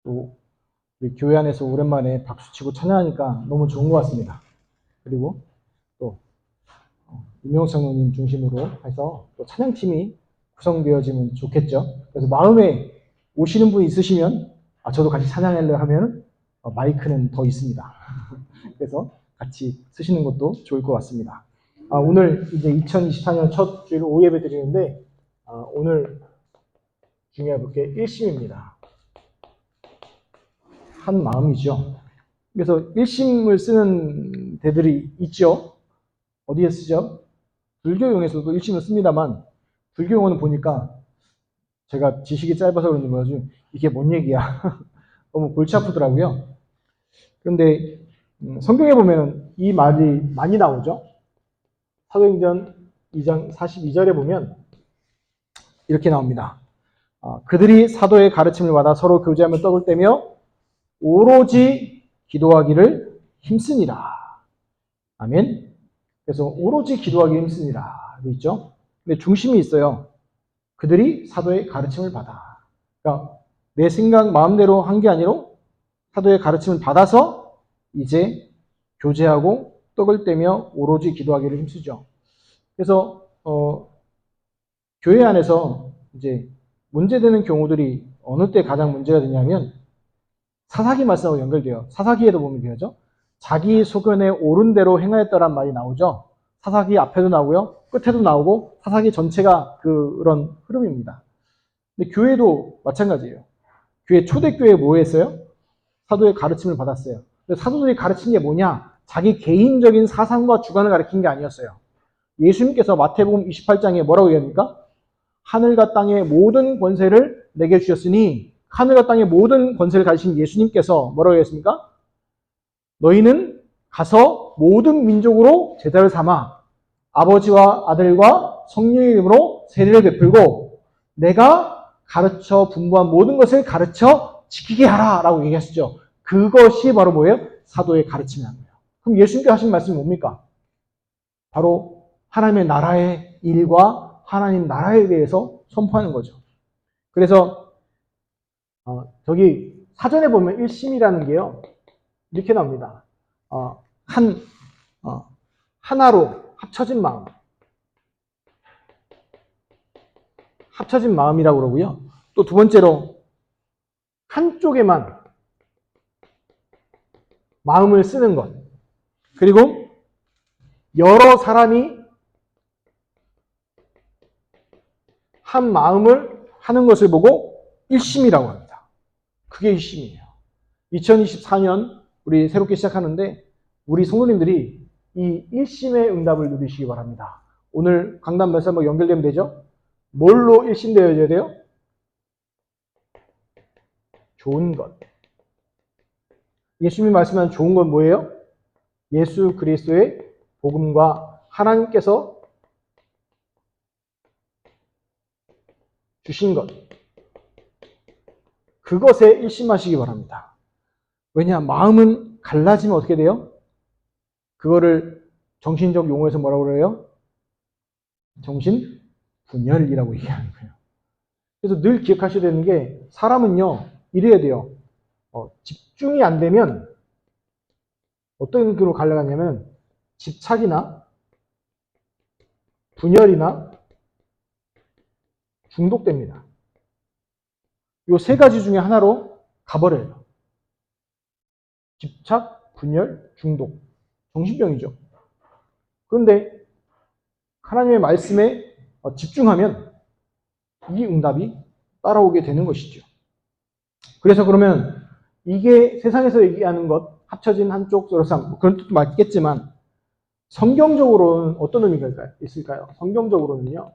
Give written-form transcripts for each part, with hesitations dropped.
또 우리 교회 안에서 오랜만에 박수치고 찬양하니까 너무 좋은 것 같습니다. 그리고 또 임영성 형님 중심으로 해서 또 찬양팀이 구성되어지면 좋겠죠. 그래서 마음에 오시는 분 있으시면 저도 같이 찬양하려 하면 마이크는 더 있습니다. 그래서 같이 쓰시는 것도 좋을 것 같습니다. 오늘 이제 2024년 첫 주일 오예배 드리는데 오늘 중요해 볼 게 일심입니다. 한 마음이죠. 그래서 일심을 쓰는 데들이 있죠. 어디에 쓰죠? 불교용에서도 일심을 씁니다만 불교용어는 보니까 제가 지식이 짧아서 그런지 몰라도 이게 뭔 얘기야. 너무 골치 아프더라고요. 그런데 성경에 보면 이 말이 많이 나오죠. 사도행전 2장 42절에 보면 이렇게 나옵니다. 그들이 사도의 가르침을 받아 서로 교제하며 떡을 떼며 오로지 기도하기를 힘쓰니라. 아멘. 그래서 오로지 기도하기 힘쓰니라 되어 있죠. 근데 중심이 있어요. 그들이 사도의 가르침을 받아. 그러니까 내 생각 마음대로 한 게 아니라 사도의 가르침을 받아서 이제 교제하고 떡을 떼며 오로지 기도하기를 힘쓰죠. 그래서 교회 안에서 이제 문제되는 경우들이 어느 때 가장 문제가 되냐면 사사기 말씀하고 연결돼요. 사사기에도 보면 그러죠. 자기 소견에 옳은 대로 행하였다란 말이 나오죠. 사사기 앞에도 나오고요. 끝에도 나오고 사사기 전체가 그런 흐름입니다. 근데 교회도 마찬가지예요. 교회 초대교회에 뭐 했어요? 사도의 가르침을 받았어요. 근데 사도들이 가르친 게 뭐냐? 자기 개인적인 사상과 주관을 가르친 게 아니었어요. 예수님께서 마태복음 28장에 뭐라고 얘기합니까? 하늘과 땅의 모든 권세를 내게 주셨으니 하늘과 땅의 모든 권세를 가지신 예수님께서 뭐라고 했습니까? 너희는 가서 모든 민족으로 제자를 삼아 아버지와 아들과 성령의 이름으로 세례를 베풀고 내가 가르쳐 분부한 모든 것을 가르쳐 지키게 하라 라고 얘기하시죠. 그것이 바로 뭐예요? 사도의 가르침이라는 거예요. 그럼 예수님께서 하신 말씀이 뭡니까? 바로 하나님의 나라의 일과 하나님 나라에 대해서 선포하는 거죠. 그래서 저기 사전에 보면 일심이라는 게요. 이렇게 나옵니다. 하나로 합쳐진 마음. 합쳐진 마음이라고 그러고요. 또 두 번째로 한쪽에만 마음을 쓰는 것. 그리고 여러 사람이 한 마음을 하는 것을 보고 일심이라고 합니다. 그게 일심이에요. 2024년 우리 새롭게 시작하는데 우리 성도님들이 이 일심의 응답을 누리시기 바랍니다. 오늘 강단 말씀 한번 연결되면 되죠? 뭘로 일심되어야 돼요? 좋은 것. 예수님이 말씀하는 좋은 건 뭐예요? 예수 그리스도의 복음과 하나님께서 주신 것. 그것에 일심하시기 바랍니다. 왜냐? 마음은 갈라지면 어떻게 돼요? 그거를 정신적 용어에서 뭐라고 그래요? 정신분열이라고 얘기하는 거예요. 그래서 늘 기억하셔야 되는 게 사람은요. 이래야 돼요. 집중이 안 되면 어떤 길로 갈라가냐면 집착이나 분열이나 중독됩니다. 이 세 가지 중에 하나로 가버려요. 집착, 분열, 중독. 정신병이죠. 그런데 하나님의 말씀에 집중하면 이 응답이 따라오게 되는 것이죠. 그래서 그러면 이게 세상에서 얘기하는 것, 합쳐진 한쪽 서로상 그런 뜻도 맞겠지만 성경적으로는 어떤 의미가 있을까요? 성경적으로는요.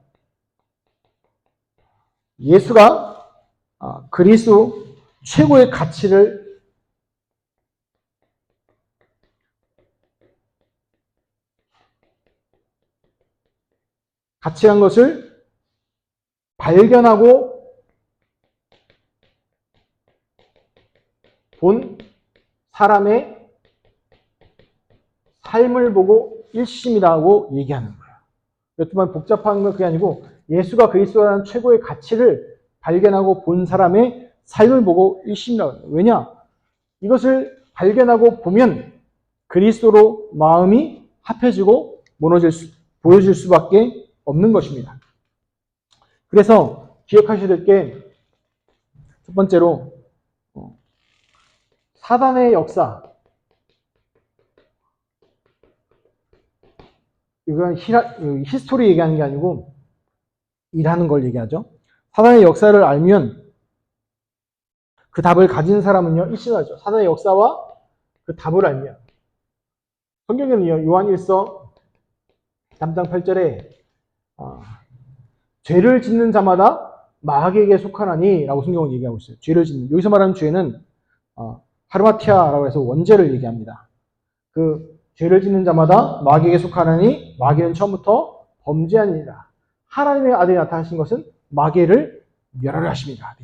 예수가 그리스도 최고의 가치란 것을 발견하고 본 사람의 삶을 보고 일심이라고 얘기하는 거예요. 여튼 복잡한 건 그게 아니고 예수가 그리스도라는 최고의 가치를 발견하고 본 사람의 삶을 보고 일심이라고 합니다. 왜냐? 이것을 발견하고 보면 그리스도로 마음이 합해지고 보여질 수밖에 없는 것입니다. 그래서 기억하셔야 될 게 첫 번째로 사단의 역사, 이건 히스토리 얘기하는 게 아니고 일하는 걸 얘기하죠. 사단의 역사를 알면 그 답을 가진 사람은요, 일심하죠. 사단의 역사와 그 답을 알면. 성경에는요, 요한일서 3장 8절에 죄를 짓는 자마다 마귀에게 속하나니 라고 성경은 얘기하고 있어요. 죄를 짓는. 여기서 말하는 죄는 하르마티아라고 해서 원죄를 얘기합니다. 그 죄를 짓는 자마다 마귀에게 속하나니 마귀는 처음부터 범죄하니라. 하나님의 아들이 나타나신 것은 마귀를 멸하려 하십니다.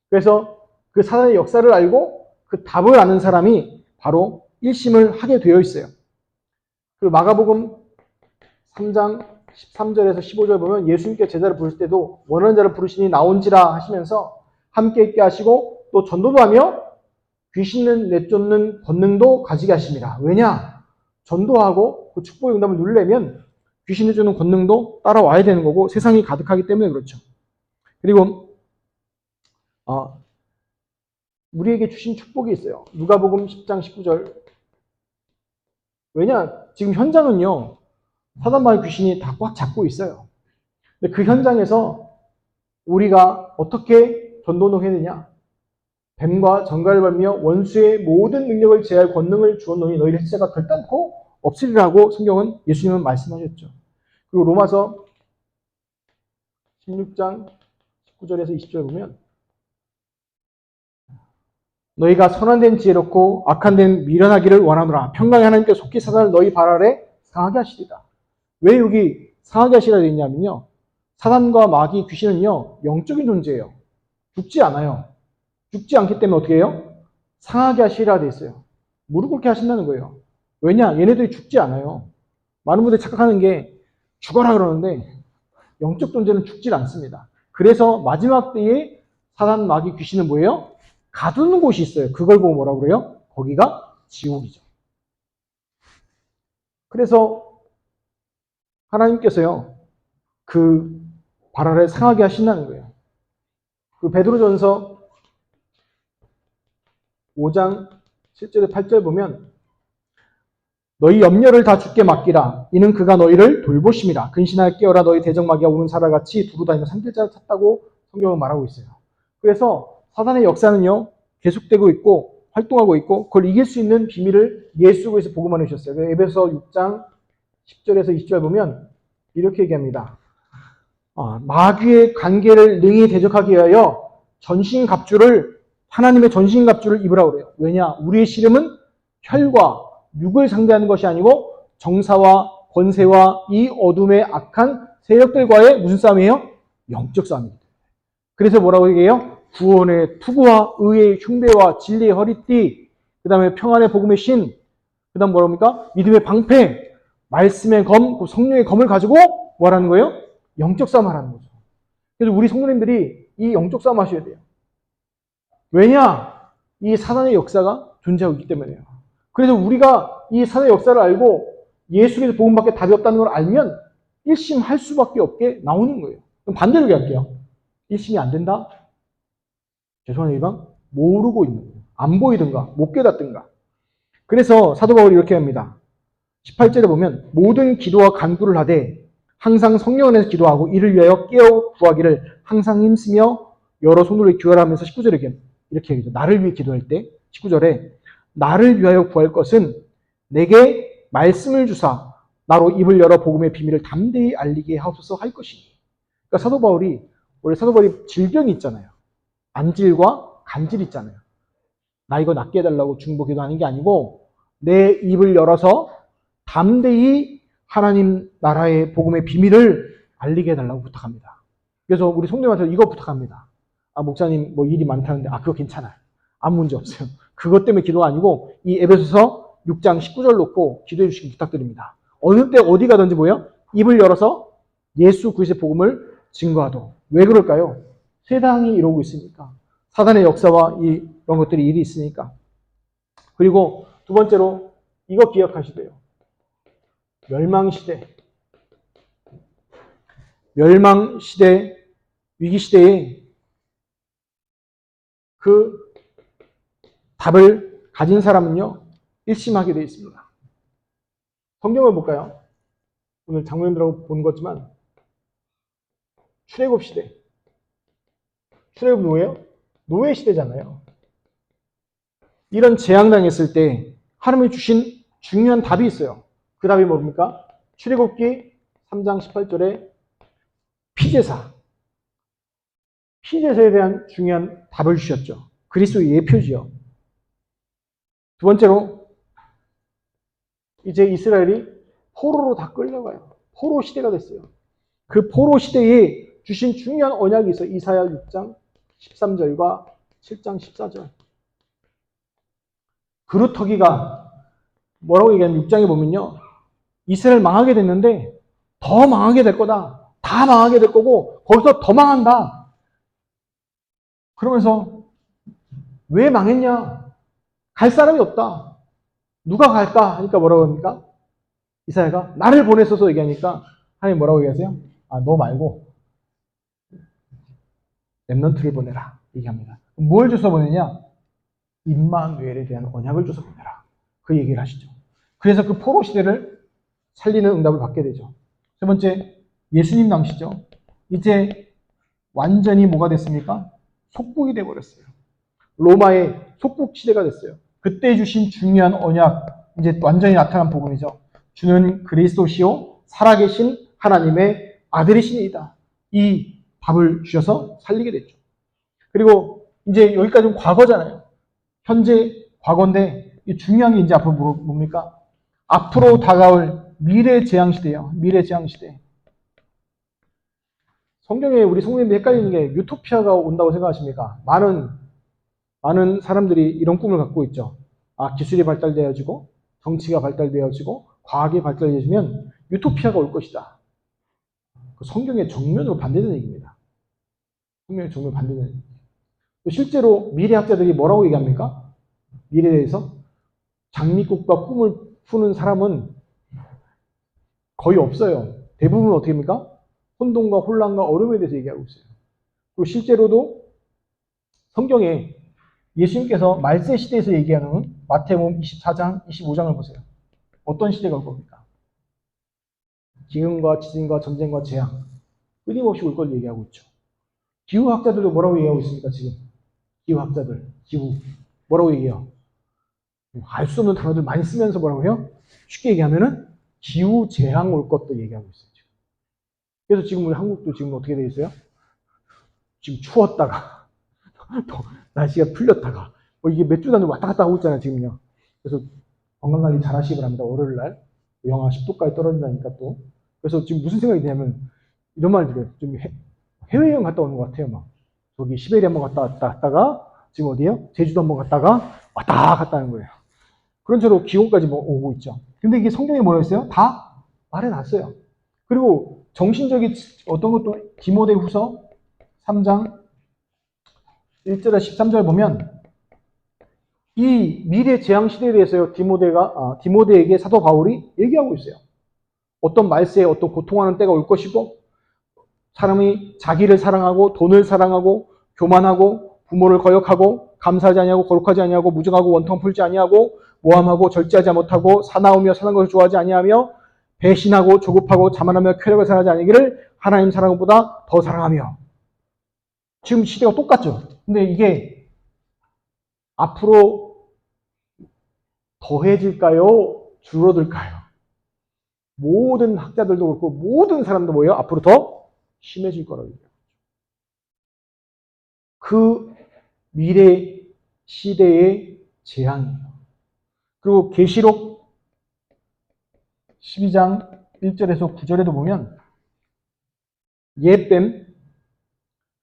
그래서 그 사단의 역사를 알고 그 답을 아는 사람이 바로 일심을 하게 되어 있어요. 그 마가복음 3장 13절에서 15절 보면 예수님께 제자를 부르실 때도 원하는 자를 부르시니 나온지라 하시면서 함께 있게 하시고 또 전도도 하며 귀신을 내쫓는 권능도 가지게 하십니다. 왜냐? 전도하고 그 축복의 응답을 누리려면 귀신을 주는 권능도 따라와야 되는 거고 세상이 가득하기 때문에 그렇죠. 그리고 우리에게 주신 축복이 있어요. 누가복음 10장 19절. 왜냐? 지금 현장은요. 사단마귀 귀신이 다 꽉 잡고 있어요. 근데 그 현장에서 우리가 어떻게 전도는 해야 되냐? 뱀과 정갈을 밟며 원수의 모든 능력을 제할 권능을 주었노니 너희의 해체가 결단코 없으리라고 성경은 예수님은 말씀하셨죠. 그리고 로마서 16장 19절에서 20절 보면 너희가 선한 데는 지혜롭고 악한 데는 미련하기를 원하노라. 평강의 하나님께 속히 사단을 너희 발 아래 상하게 하시리라. 왜 여기 상하게 하시라 되어 있냐면요. 사단과 마귀, 귀신은요. 영적인 존재예요. 죽지 않아요. 죽지 않기 때문에 어떻게 해요? 상하게 하시라 되어 있어요. 무릎 꿇게 하신다는 거예요. 왜냐? 얘네들이 죽지 않아요. 많은 분들이 착각하는 게 죽어라 그러는데 영적 존재는 죽질 않습니다. 그래서 마지막 때에 사단, 마귀, 귀신은 뭐예요? 가두는 곳이 있어요. 그걸 보고 뭐라고 그래요? 거기가 지옥이죠. 그래서 하나님께서요. 그 발 아래 상하게 하신다는 거예요. 그 베드로전서 5장 7절에 8절 보면 너희 염려를 다 주께 맡기라. 이는 그가 너희를 돌보심이라. 근신하여 깨어라. 너희 대적마귀가 우는 사람같이 두루다니며 산길자를 찾다고 성경은 말하고 있어요. 그래서 사단의 역사는요. 계속되고 있고 활동하고 있고 그걸 이길 수 있는 비밀을 예수 그리스도에서 복음하여 주셨어요. 에베소 6장 10절에서 20절 보면 이렇게 얘기합니다. 마귀의 관계를 능히 대적하기 위하여 하나님의 전신갑주를 입으라고 그래요. 왜냐? 우리의 씨름은 혈과 육을 상대하는 것이 아니고 정사와 권세와 이 어둠의 악한 세력들과의 무슨 싸움이에요? 영적 싸움입니다. 그래서 뭐라고 얘기해요? 구원의 투구와 의의 흉배와 진리의 허리띠, 그 다음에 평안의 복음의 신, 그 다음 뭐랍니까? 믿음의 방패, 말씀의 검, 성령의 검을 가지고 뭐라는 거예요? 영적 싸움 하라는 거죠. 그래서 우리 성도님들이 이 영적 싸움 하셔야 돼요. 왜냐? 이 사단의 역사가 존재하고 있기 때문에요. 그래서 우리가 이 사단의 역사를 알고 예수께서 복음밖에 답이 없다는 걸 알면 일심할 수밖에 없게 나오는 거예요. 그럼 반대로 얘기할게요. 일심이 안 된다? 죄송한 얘기지만 모르고 있는 거예요. 안 보이든가 못 깨닫든가. 그래서 사도 바울이 이렇게 합니다. 18절에 보면 모든 기도와 간구를 하되 항상 성령 안에서 기도하고 이를 위하여 깨어 구하기를 항상 힘쓰며 여러 손으로 기도하면서 19절에 이렇게 얘기하죠. 나를 위해 기도할 때 19절에 나를 위하여 구할 것은 내게 말씀을 주사 나로 입을 열어 복음의 비밀을 담대히 알리게 하옵소서 할 것이니. 그러니까 사도 바울이 원래 사도 바울이 질병이 있잖아요. 안질과 간질 있잖아요. 나 이거 낫게 해달라고 중보 기도하는 게 아니고 내 입을 열어서 담대히 하나님 나라의 복음의 비밀을 알리게 해달라고 부탁합니다. 그래서 우리 성도님한테 이거 부탁합니다. 목사님 뭐 일이 많다는데 그거 괜찮아요. 아무 문제 없어요. 그것 때문에 기도가 아니고 이 에베소서 6장 19절 놓고 기도해 주시기 부탁드립니다. 어느 때 어디 가든지 뭐예요? 입을 열어서 예수 그리스도의 복음을 증거하도록. 왜 그럴까요? 세상이 이러고 있으니까. 사단의 역사와 이런 것들이 일이 있으니까. 그리고 두 번째로 이거 기억하시대요. 멸망시대. 멸망시대, 위기시대에 그 답을 가진 사람은요, 일심하게 되어 있습니다. 성경을 볼까요? 오늘 장로님들하고 보는 거지만, 출애굽 시대. 출애굽 노예요? 노예 시대잖아요. 이런 재앙당했을 때 하나님이 주신 중요한 답이 있어요. 그 답이 뭡니까? 출애굽기 3장 18절에 피제사. 피제사에 대한 중요한 답을 주셨죠. 그리스도의 예표지요. 두 번째로 이제 이스라엘이 포로로 다 끌려가요. 포로 시대가 됐어요. 그 포로 시대에 주신 중요한 언약이 있어요. 이사야 6장 13절과 7장 14절. 그루터기가 뭐라고 얘기하면 6장에 보면요. 이스라엘 망하게 됐는데 더 망하게 될 거다. 다 망하게 될 거고 거기서 더 망한다. 그러면서 왜 망했냐? 갈 사람이 없다. 누가 갈까? 하니까 뭐라고 합니까? 이사야가 나를 보내소서 얘기하니까 하나님 뭐라고 얘기하세요? 아, 너 말고 렘넌트를 보내라 얘기합니다. 뭘 줘서 보내냐? 임마누엘에 대한 언약을 줘서 보내라. 그 얘기를 하시죠. 그래서 그 포로 시대를 살리는 응답을 받게 되죠. 세 번째, 예수님 남시죠. 이제 완전히 뭐가 됐습니까? 속국이 돼버렸어요. 로마의 속국 시대가 됐어요. 그때 주신 중요한 언약, 이제 완전히 나타난 부분이죠. 주는 그리스도시요 살아계신 하나님의 아들이시니이다. 이 답을 주셔서 살리게 됐죠. 그리고 이제 여기까지는 과거잖아요. 현재 과거인데 중요한 게 이제 앞으로 뭡니까? 앞으로 다가올 미래 재앙 시대예요. 미래 재앙 시대. 성경에 우리 성도님들이 헷갈리는 게 유토피아가 온다고 생각하십니까? 많은 사람들이 이런 꿈을 갖고 있죠. 아, 기술이 발달되어지고 정치가 발달되어지고 과학이 발달되어지면 유토피아가 올 것이다. 성경의 정면으로 반대되는 얘기입니다. 성경의 정면 반대되는 얘기. 실제로 미래학자들이 뭐라고 얘기합니까? 미래에 대해서 장미꽃과 꿈을 푸는 사람은 거의 없어요. 대부분 어떻게 합니까? 혼돈과 혼란과 어려움에 대해서 얘기하고 있어요. 그리고 실제로도 성경에 예수님께서 말세 시대에서 얘기하는 마태복음 24장, 25장을 보세요. 어떤 시대가 올 겁니까? 기근과 지진과 전쟁과 재앙, 끊임없이 올 걸 얘기하고 있죠. 기후학자들도 뭐라고 얘기하고 있습니까, 지금? 기후학자들, 기후. 뭐라고 얘기해요? 알 수 없는 단어들 많이 쓰면서 뭐라고 해요? 쉽게 얘기하면은 기후재앙 올 것도 얘기하고 있어요, 지금. 그래서 지금 우리 한국도 지금 어떻게 돼 있어요? 지금 추웠다가, 또 날씨가 풀렸다가, 이게 몇 주 단위 왔다 갔다 하고 있잖아요, 지금요. 그래서 건강관리 잘 하시기 바랍니다. 월요일 날 영하 10도까지 떨어진다니까 또. 그래서 지금 무슨 생각이 드냐면 이런 말 들어요. 좀 해외여행 갔다 오는 것 같아요. 막 저기 시베리아 한번 갔다 왔다가 지금 어디에요? 제주도 한번 갔다가 왔다 갔다 하는 거예요. 그런 채로 기온까지 뭐 오고 있죠. 근데 이게 성경에 뭐라고 했어요? 다 말해놨어요. 그리고 정신적인 어떤 것도 디모데후서 3장 1절에 13절 보면 이 미래 재앙 시대에 대해서 디모데에게 사도 바울이 얘기하고 있어요. 어떤 말세에 어떤 고통하는 때가 올 것이고 사람이 자기를 사랑하고 돈을 사랑하고 교만하고 부모를 거역하고 감사하지 아니하고 거룩하지 아니하고 무정하고 원통 풀지 아니하고 모함하고 절제하지 못하고 사나우며 사는 것을 좋아하지 아니하며 배신하고 조급하고 자만하며 쾌락을 사랑하지 아니기를 하나님 사랑하는 것보다 더 사랑하며. 지금 시대가 똑같죠. 근데 이게 앞으로 더해질까요? 줄어들까요? 모든 학자들도 그렇고 모든 사람도 뭐예요? 앞으로 더 심해질 거라고 얘기해요. 그 미래 시대의 재앙이에요. 그리고 계시록 12장 1절에서 9절에도 보면 옛뱀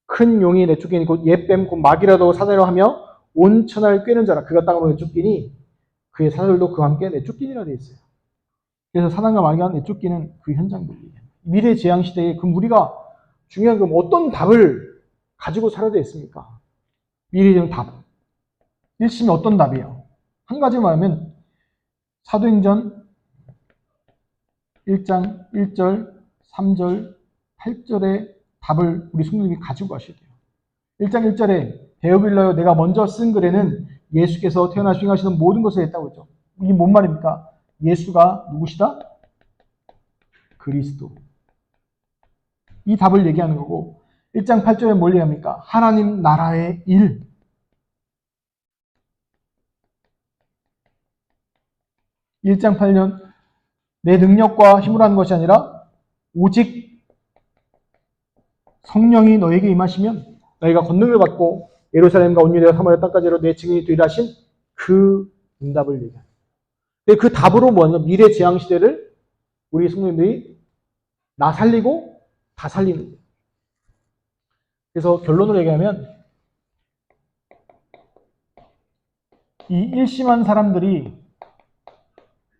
큰 용이 내쫓기니 곧 옛뱀 곧 마귀라도 사내려 하며 온 천하를 꿰는 자라 그가 땅으로 내쫓기니 그의 사들도 그와 함께 내쫓기니라 되어 있어요. 그래서 사단과 마귀가 내쫓기는 그 현장들. 미래 재앙 시대에 그 우리가 중요한 건 어떤 답을 가지고 살아야 되겠습니까? 미래에 대한 답. 1심이 어떤 답이에요? 한 가지 말하면 사도행전 1장 1절, 3절, 8절의 답을 우리 성도님이 가지고 가셔야 돼요. 1장 1절에 데오빌라여 내가 먼저 쓴 글에는 예수께서 태어나 수행하시는 모든 것을 했다고 했죠. 이게 뭔 말입니까? 예수가 누구시다? 그리스도. 이 답을 얘기하는 거고 1장 8절에 뭘 얘기합니까? 하나님 나라의 일. 1장 8년 내 능력과 힘으로 하는 것이 아니라 오직 성령이 너에게 임하시면 너희가 권능을 받고 예루살렘과 온 유대와 사마리아 땅까지로 내 증인이 되리라 하신 그 응답을 얘기합니다. 그 답으로 뭐냐? 미래 재앙 시대를 우리 성도님들이 나 살리고 다 살리는 거예요. 그래서 결론으로 얘기하면 이 일심한 사람들이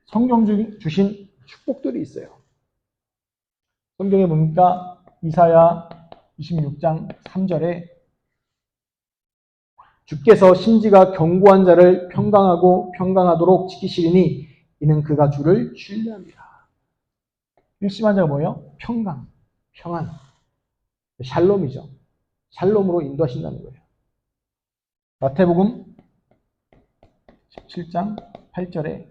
성경 주신 축복들이 있어요. 성경에 뭡니까? 이사야 26장 3절에 주께서 심지가 견고한 자를 평강하고 평강하도록 지키시리니 이는 그가 주를 신뢰합니다. 일심한 자가 뭐예요? 평강, 평안, 샬롬이죠. 샬롬으로 인도하신다는 거예요. 마태복음 17장 8절에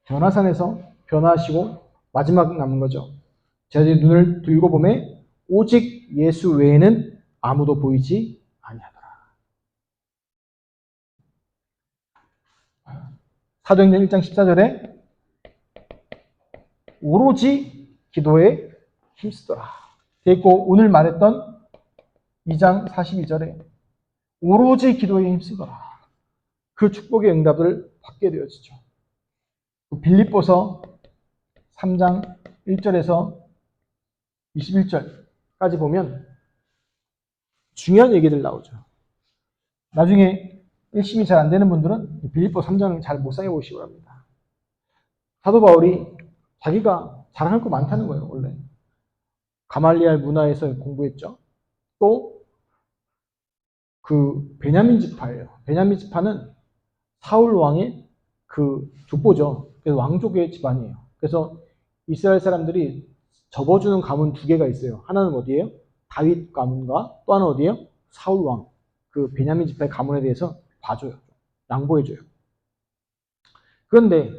변화산에서 변화하시고 마지막 남은 거죠. 제자들이 눈을 들고 보매 오직 예수 외에는 아무도 보이지 아니하더라. 사도행전 1장 14절에 오로지 기도에 힘쓰더라. 됐고 오늘 말했던 2장 42절에 오로지 기도에 힘쓰더라. 그 축복의 응답을 받게 되어지죠. 빌립보서 3장 1절에서 21절까지 보면 중요한 얘기들 나오죠. 나중에 일심이 잘 안 되는 분들은 빌립보 3장을 잘 못 상해 보시기 바랍니다. 사도 바울이 자기가 자랑할 거 많다는 거예요. 원래 가말리알 문화에서 공부했죠. 또 그 베냐민 지파예요. 베냐민 지파는 사울 왕의 그 족보죠. 그래서 왕족의 집안이에요. 그래서 이스라엘 사람들이 접어주는 가문 두 개가 있어요. 하나는 어디예요? 다윗 가문과 또 하나는 어디예요? 사울 왕. 그 베냐민 지파의 가문에 대해서 봐줘요. 양보해줘요. 그런데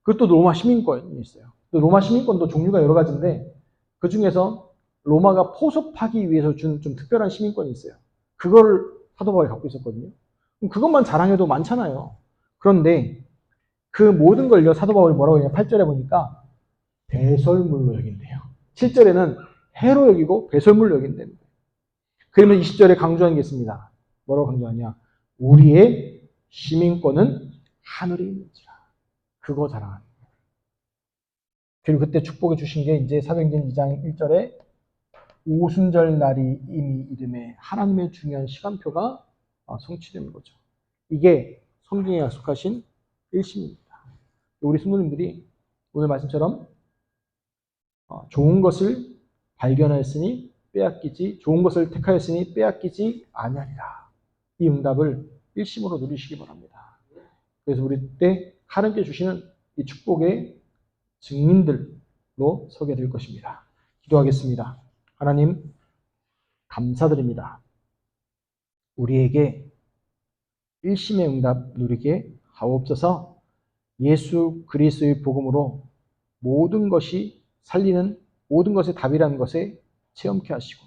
그것도 로마 시민권이 있어요. 로마 시민권도 종류가 여러 가지인데 그 중에서 로마가 포섭하기 위해서 준 좀 특별한 시민권이 있어요. 그걸 사도 바울이 갖고 있었거든요. 그것만 자랑해도 많잖아요. 그런데 그 모든 걸요 사도 바울이 뭐라고 하냐면 8절에 보니까 배설물로 여긴대요. 7절에는 해로 여기고 배설물로 여긴다는 거예요. 그러면 20절에 강조하는 게 있습니다. 뭐라고 강조하냐? 우리의 시민권은 하늘에 있는지라. 그거 자랑하는 거예요. 그리고 그때 축복해 주신 게 이제 사도행전 2장 1절에 오순절 날이 이미 이름에 하나님의 중요한 시간표가 성취되는 거죠. 이게 성경에 약속하신 일심입니다. 우리 성도님들이 오늘 말씀처럼 좋은 것을 발견하였으니 빼앗기지, 좋은 것을 택하였으니 빼앗기지 아니하리라. 이 응답을 일심으로 누리시기 바랍니다. 그래서 우리 때 하나님께 주시는 이 축복의 증인들로 서게 될 것입니다. 기도하겠습니다. 하나님 감사드립니다. 우리에게 일심의 응답 누리게 하옵소서. 예수 그리스도의 복음으로 모든 것이 살리는 모든 것의 답이라는 것에 체험케 하시고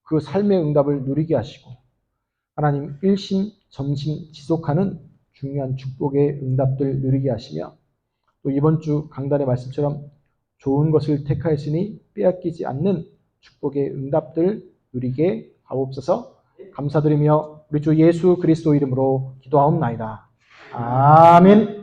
그 삶의 응답을 누리게 하시고 하나님 일심 점심 지속하는 중요한 축복의 응답들 누리게 하시며 또 이번 주 강단의 말씀처럼 좋은 것을 택하였으니 빼앗기지 않는 축복의 응답들 누리게 하옵소서. 감사드리며 우리 주 예수 그리스도 이름으로 기도하옵나이다. 아멘.